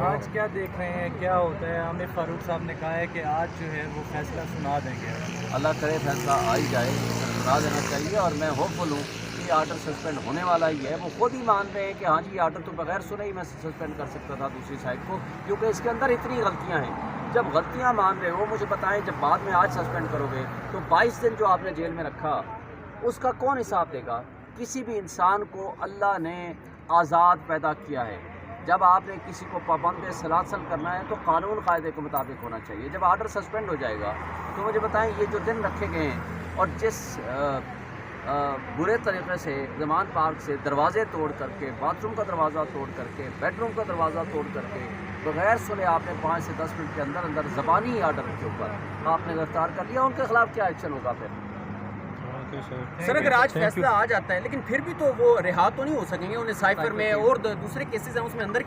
آج کیا دیکھ رہے ہیں، کیا ہوتا ہے؟ عامر فاروق صاحب نے کہا ہے کہ آج جو ہے وہ فیصلہ سنا دیں گے۔ اللہ کرے فیصلہ آ ہی جائے، سنا دینا چاہیے، اور میں ہوپ فل ہوں کہ یہ آرڈر سسپینڈ ہونے والا ہی ہے۔ وہ خود ہی مان رہے ہیں کہ ہاں جی یہ آرڈر تو بغیر سنے ہی میں سسپینڈ کر سکتا تھا دوسری سائڈ کو، کیونکہ اس کے اندر اتنی غلطیاں ہیں۔ جب غلطیاں مان رہے ہو، مجھے بتائیں، جب بعد میں آج سسپینڈ کرو گے تو 22 دن جو آپ نے جیل میں رکھا اس کا کون حساب دے گا؟ کسی بھی انسان کو اللہ نے آزاد پیدا کیا ہے۔ جب آپ نے کسی کو پابند سلاسل کرنا ہے تو قانون قاعدے کے مطابق ہونا چاہیے۔ جب آرڈر سسپینڈ ہو جائے گا تو مجھے بتائیں، یہ جو دن رکھے گئے ہیں اور جس برے طریقے سے زمان پارک سے دروازے توڑ کر کے، باتھ روم کا دروازہ توڑ کر کے، بیڈ روم کا دروازہ توڑ کر کے، بغیر سنے آپ نے 5 سے 10 منٹ کے اندر اندر زبانی آرڈر کے اوپر آپ نے گرفتار کر لیا، ان کے خلاف کیا ایکشن ہوگا پھر؟ سر اگر آج فیصلہ آ جاتا ہے لیکن پھر بھی تو وہ رہا تو نہیں ہو سکیں گے، انہیں سائفر میں اور دوسرے کیسز ہیں اس میں اندر